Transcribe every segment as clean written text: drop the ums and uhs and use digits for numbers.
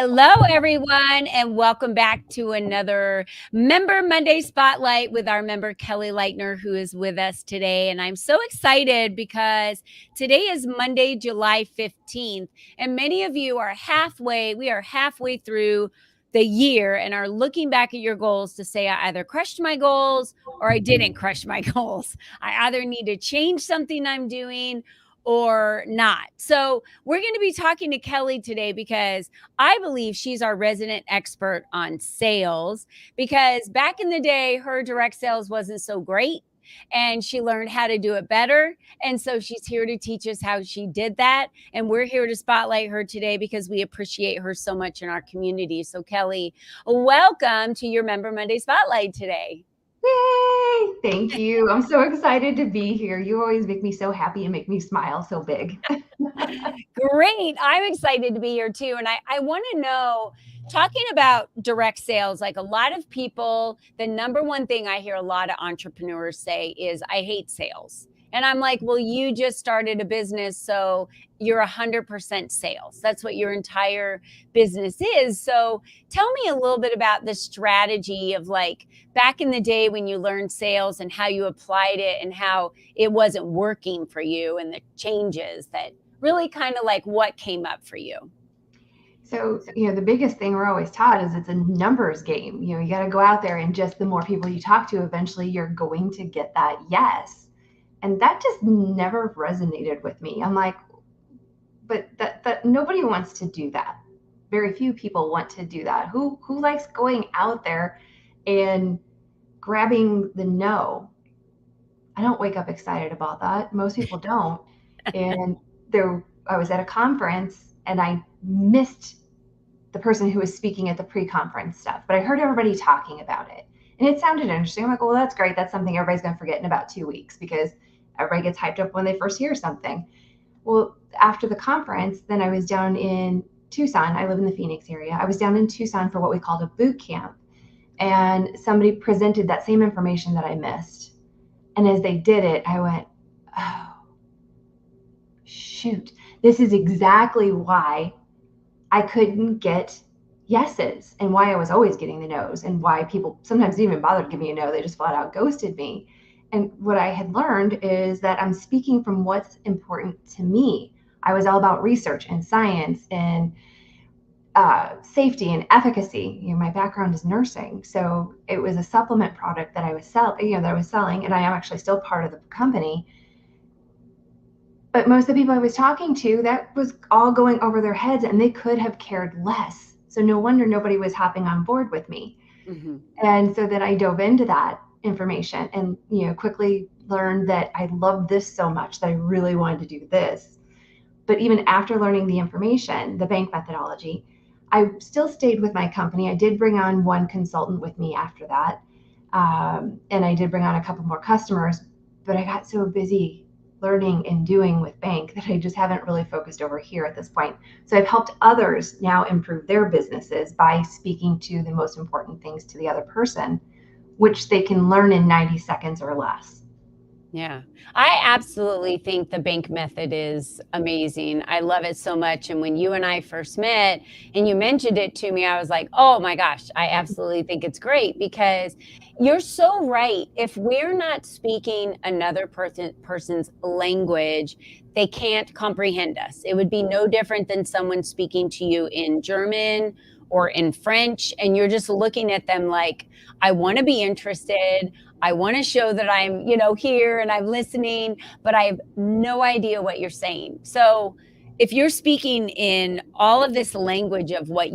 Hello, everyone, and welcome back to another Member Monday Spotlight with our member Kelly Leightner, who is with us today. And I'm so excited because today is Monday, July 15th, and many of you are we are halfway through the year and are looking back at your goals to say, I either crushed my goals or I didn't crush my goals. I either need to change something I'm doing or not. So, we're going to be talking to Kelly today because I believe she's our resident expert on sales because back in the day, her direct sales wasn't so great and she learned how to do it better. And so she's here to teach us how she did that. And we're here to spotlight her today because we appreciate her so much in our community. So, Kelly, welcome to your Member Monday Spotlight today. Yay! Thank you. I'm so excited to be here. You always make me so happy and make me smile so big. Great. I'm excited to be here too. And I want to know, talking about direct sales, like a lot of people, the number one thing I hear a lot of entrepreneurs say is, I hate sales. And I'm like, well, you just started a business, so you're 100% sales. That's what your entire business is. So tell me a little bit about the strategy of like back in the day when you learned sales and how you applied it and how it wasn't working for you and the changes that really kind of like what came up for you. So, the biggest thing we're always taught is it's a numbers game. You got to go out there and just the more people you talk to, eventually you're going to get that yes. And that just never resonated with me. I'm like, but that nobody wants to do that. Very few people want to do that. Who likes going out there and grabbing the no? I don't wake up excited about that. Most people don't. And I was at a conference and I missed the person who was speaking at the pre-conference stuff, but I heard everybody talking about it. And it sounded interesting. I'm like, well, that's great. That's something everybody's going to forget in about 2 weeks because everybody gets hyped up when they first hear something. Well, after the conference, then I was down in Tucson. I live in the Phoenix area. I was down in Tucson for what we called a boot camp. And somebody presented that same information that I missed. And as they did it, I went, oh, shoot, this is exactly why I couldn't get yeses and why I was always getting the no's and why people sometimes didn't even bother to give me a no. They just flat out ghosted me. And what I had learned is that I'm speaking from what's important to me. I was all about research and science and safety and efficacy. My background is nursing, so it was a supplement product that I was selling, and I am actually still part of the company. But most of the people I was talking to, that was all going over their heads, and they could have cared less. So no wonder nobody was hopping on board with me. Mm-hmm. And so then I dove into that information and quickly learned that I loved this so much that I really wanted to do this. But even after learning the information, the bank methodology, I still stayed with my company. I did bring on one consultant with me after that. And I did bring on a couple more customers, but I got so busy learning and doing with bank that I just haven't really focused over here at this point. So I've helped others now improve their businesses by speaking to the most important things to the other person, which they can learn in 90 seconds or less. Yeah, I absolutely think the bank method is amazing. I love it so much. And when you and I first met and you mentioned it to me, I was like, oh my gosh, I absolutely think it's great because you're so right. If we're not speaking another person's language, they can't comprehend us. It would be no different than someone speaking to you in German or in French, and you're just looking at them like, I want to be interested. I want to show that I'm, here and I'm listening, but I have no idea what you're saying. So if you're speaking in all of this language of what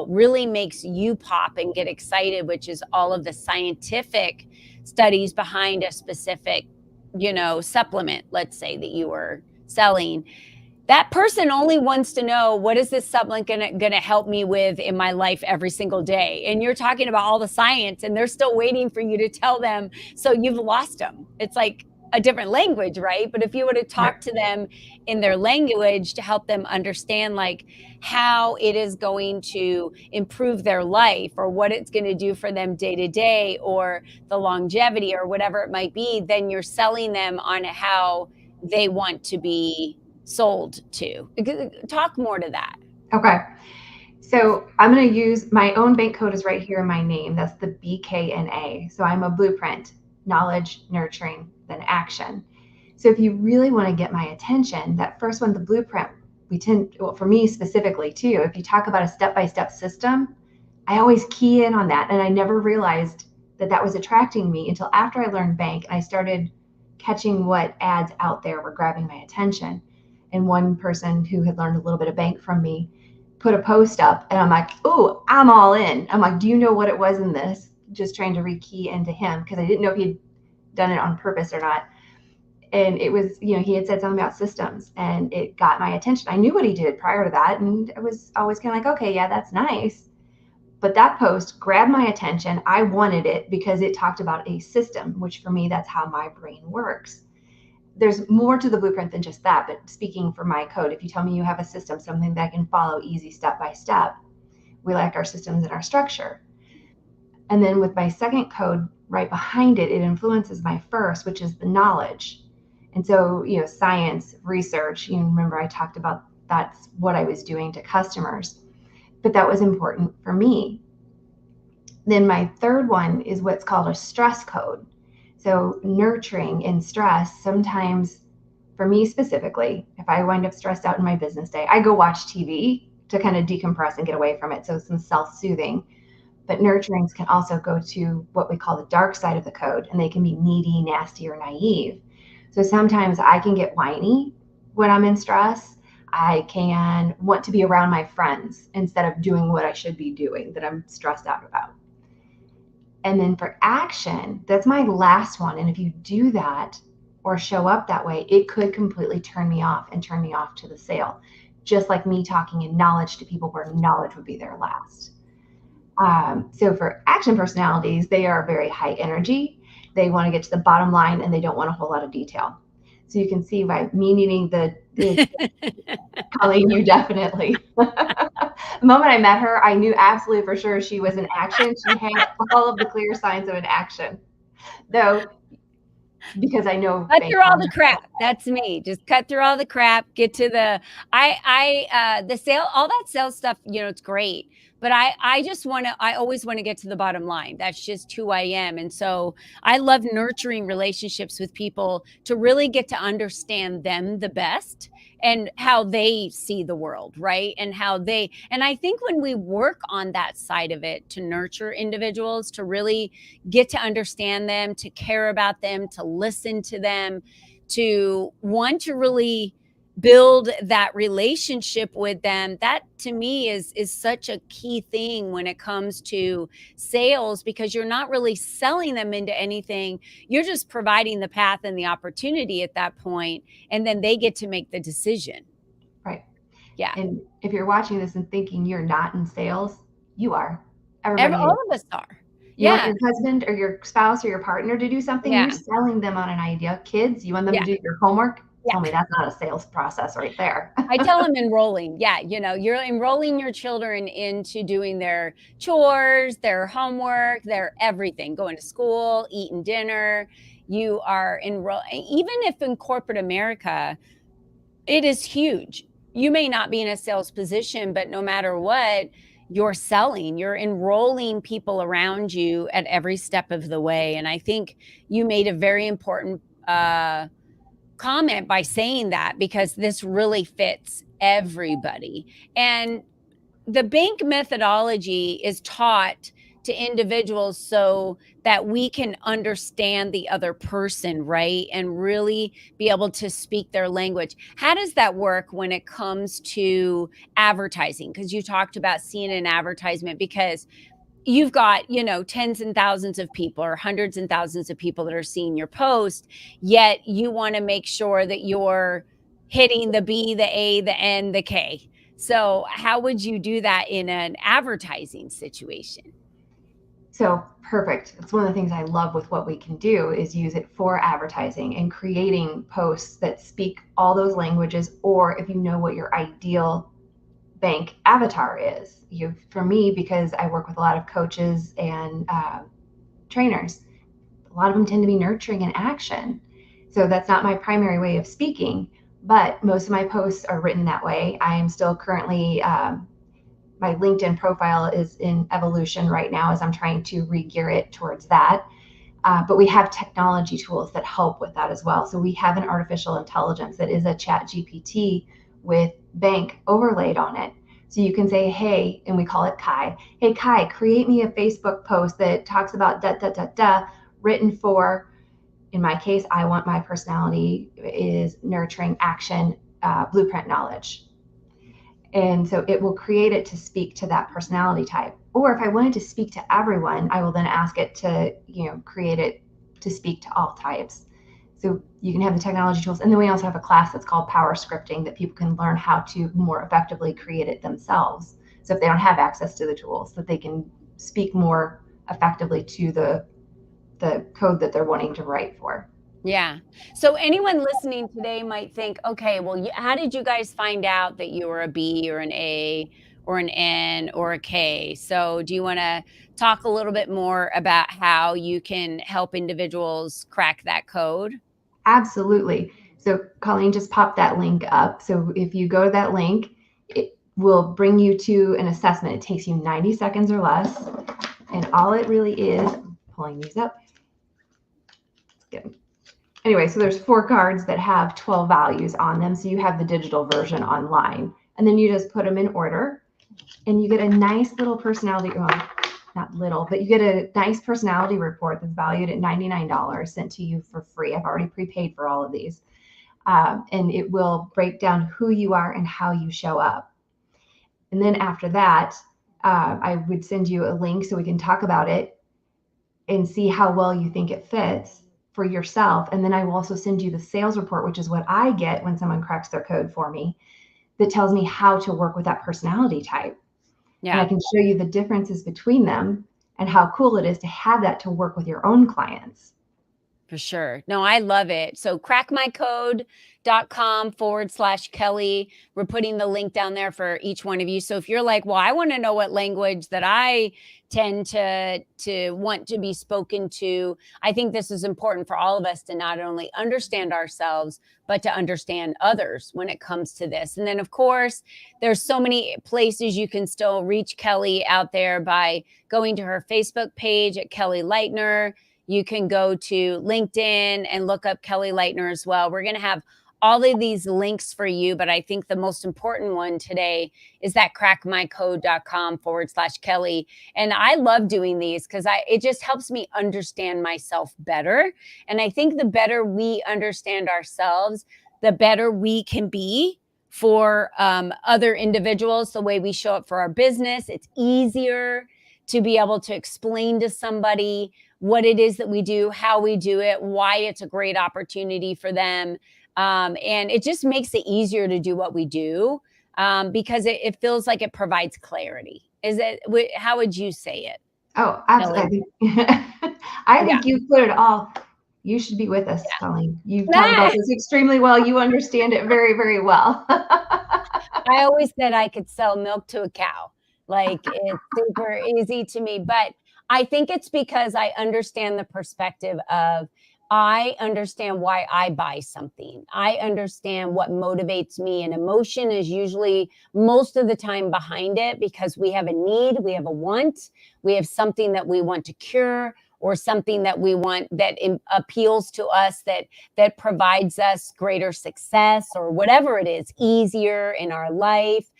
really makes you pop and get excited, which is all of the scientific studies behind a specific, supplement, let's say that you were selling, that person only wants to know, what is this supplement gonna help me with in my life every single day? And you're talking about all the science and they're still waiting for you to tell them. So you've lost them. It's like a different language, right? But if you were to talk to them in their language to help them understand like how it is going to improve their life or what it's going to do for them day to day or the longevity or whatever it might be, then you're selling them on how they want to be sold to. Talk more to that. Okay. So I'm going to use my own bank code is right here in my name. That's the BKNA. So I'm a blueprint, knowledge, nurturing, then action. So if you really want to get my attention, that first one, the blueprint, we tend, well, for me specifically too, if you talk about a step-by-step system, I always key in on that. And I never realized that that was attracting me until after I learned bank and I started catching what ads out there were grabbing my attention. And one person who had learned a little bit of bank from me put a post up and I'm like, oh, I'm all in. I'm like, do you know what it was in this? Just trying to rekey into him because I didn't know if he'd done it on purpose or not. And it was, he had said something about systems and it got my attention. I knew what he did prior to that. And it was always kind of like, okay, yeah, that's nice. But that post grabbed my attention. I wanted it because it talked about a system, which for me, that's how my brain works. There's more to the blueprint than just that. But speaking for my code, if you tell me you have a system, something that I can follow easy step by step, we like our systems and our structure. And then with my second code right behind it, it influences my first, which is the knowledge. And so, science, research, remember I talked about that's what I was doing to customers, but that was important for me. Then my third one is what's called a stress code. So nurturing and stress, sometimes for me specifically, if I wind up stressed out in my business day, I go watch TV to kind of decompress and get away from it. So some self-soothing. But nurturings can also go to what we call the dark side of the code, and they can be needy, nasty, or naive. So sometimes I can get whiny when I'm in stress. I can want to be around my friends instead of doing what I should be doing that I'm stressed out about. And then for action, that's my last one. And if you do that or show up that way, it could completely turn me off and turn me off to the sale, just like me talking in knowledge to people where knowledge would be their last. So for action personalities, they are very high energy. They want to get to the bottom line and they don't want a whole lot of detail. So you can see by me needing the Colleen, you definitely. The moment I met her, I knew absolutely for sure she was in action. She had all of the clear signs of an action, though, because I know Cut bank through all the owners. crap. That's me. Just cut through all the crap. Get to the sale, all that sales stuff. It's great, but I just want to. I always want to get to the bottom line. That's just who I am, and so I love nurturing relationships with people to really get to understand them the best and how they see the world, right? And I think when we work on that side of it to nurture individuals, to really get to understand them, to care about them, to listen to them, to want to really build that relationship with them, that to me is such a key thing when it comes to sales, because you're not really selling them into anything. You're just providing the path and the opportunity at that point, and then they get to make the decision. Right. Yeah. And if you're watching this and thinking you're not in sales, you are. Everybody All is. of us are. You want Yeah. your husband or your spouse or your partner to do something, you're Yeah. selling them on an idea. Kids, you want them to Yeah. do your homework? Yeah. Tell me that's not a sales process right there. I tell them enrolling. Yeah, you're enrolling your children into doing their chores, their homework, their everything, going to school, eating dinner. You are even if in corporate America, it is huge. You may not be in a sales position, but no matter what, you're selling, you're enrolling people around you at every step of the way. And I think you made a very important comment by saying that, because this really fits everybody. And the bank methodology is taught to individuals so that we can understand the other person, right? And really be able to speak their language. How does that work when it comes to advertising? Because you talked about seeing an advertisement, because you've got, tens and thousands of people or hundreds and thousands of people that are seeing your post, yet you want to make sure that you're hitting the B, the A, the N, the K. So how would you do that in an advertising situation? So perfect. It's one of the things I love with what we can do is use it for advertising and creating posts that speak all those languages, or if you know what your ideal bank avatar is. For me, because I work with a lot of coaches and trainers, a lot of them tend to be nurturing and action. So that's not my primary way of speaking, but most of my posts are written that way. I am still currently my LinkedIn profile is in evolution right now as I'm trying to re-gear it towards that. But we have technology tools that help with that as well. So we have an artificial intelligence that is a chat GPT with bank overlaid on it. So you can say, hey, and we call it Kai. Hey, Kai, create me a Facebook post that talks about da, da, da, da, written for, in my case, I want my personality is nurturing action, blueprint knowledge. And so it will create it to speak to that personality type. Or if I wanted to speak to everyone, I will then ask it to, create it to speak to all types. So you can have the technology tools. And then we also have a class that's called Power Scripting that people can learn how to more effectively create it themselves. So if they don't have access to the tools, that they can speak more effectively to the code that they're wanting to write for. Yeah. So anyone listening today might think, okay, well, how did you guys find out that you were a B or an A or an N or a K? So do you want to talk a little bit more about how you can help individuals crack that code? Absolutely. So Colleen just popped that link up. So if you go to that link, it will bring you to an assessment. It takes you 90 seconds or less. And all it really is, pulling these up. Good. Anyway, so there's 4 cards that have 12 values on them. So you have the digital version online. And then you just put them in order. And you get a nice little personality, well, not little, but you get a nice personality report that's valued at $99 sent to you for free. I've already prepaid for all of these. And it will break down who you are and how you show up. And then after that, I would send you a link so we can talk about it and see how well you think it fits for yourself. And then I will also send you the sales report, which is what I get when someone cracks their code for me, that tells me how to work with that personality type. And I Yeah. can show you the differences between them and how cool it is to have that to work with your own clients. For sure. No, I love it. So crackmycode.com/Kelly. We're putting the link down there for each one of you. So if you're like, well, I want to know what language that I tend to want to be spoken to, I think this is important for all of us to not only understand ourselves, but to understand others when it comes to this. And then of course, there's so many places you can still reach Kelly out there by going to her Facebook page at Kelly Leightner. You can go to LinkedIn and look up Kelly Leightner as well. We're going to have all of these links for you, but I think the most important one today is that crackmycode.com/Kelly. And I love doing these because it just helps me understand myself better. And I think the better we understand ourselves, the better we can be for other individuals, the way we show up for our business. It's easier to be able to explain to somebody what it is that we do, how we do it, why it's a great opportunity for them. And it just makes it easier to do what we do because it feels like it provides clarity. How would you say it? Oh, Kelly? absolutely. I Yeah. think you put it all. You should be with us, Colleen. You talk about Yeah. this extremely well. You understand it very, very well. I always said I could sell milk to a cow. Like it's super easy to me. But I think it's because I understand the perspective of I understand why I buy something. I understand what motivates me. And emotion is usually most of the time behind it because we have a need, we have a want, we have something that we want to cure or something that we want that appeals to us that provides us greater success or whatever it is, easier in our life,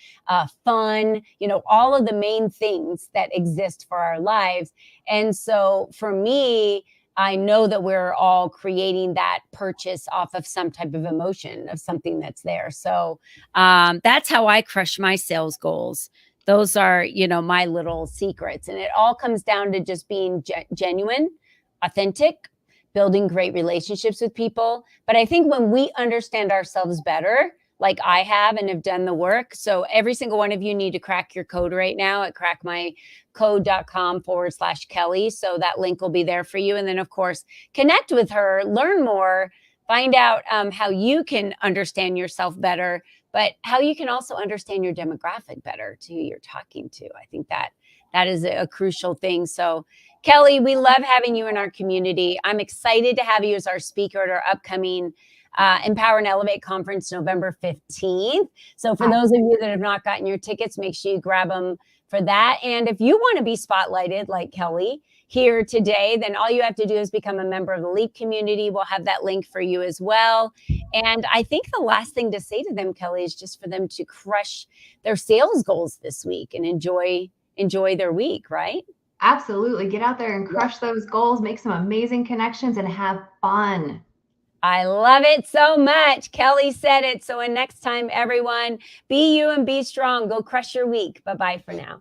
fun, all of the main things that exist for our lives. And so for me, I know that we're all creating that purchase off of some type of emotion of something that's there. So that's how I crush my sales goals. Those are, my little secrets. And it all comes down to just being genuine, authentic, building great relationships with people. But I think when we understand ourselves better, like I have and have done the work. So every single one of you need to crack your code right now at crackmycode.com/Kelly. So that link will be there for you. And then, of course, connect with her, learn more, find out how you can understand yourself better, but how you can also understand your demographic better to who you're talking to. I think that is a crucial thing. So Kelly, we love having you in our community. I'm excited to have you as our speaker at our upcoming Empower and Elevate Conference, November 15th. So for those of you that have not gotten your tickets, make sure you grab them for that. And if you want to be spotlighted like Kelly here today, then all you have to do is become a member of the Leap community. We'll have that link for you as well. And I think the last thing to say to them, Kelly, is just for them to crush their sales goals this week and enjoy their week, right? Absolutely. Get out there and crush those goals, make some amazing connections, and have fun. I love it so much. Kelly said it. So, next time, everyone, be you and be strong. Go crush your week. Bye-bye for now.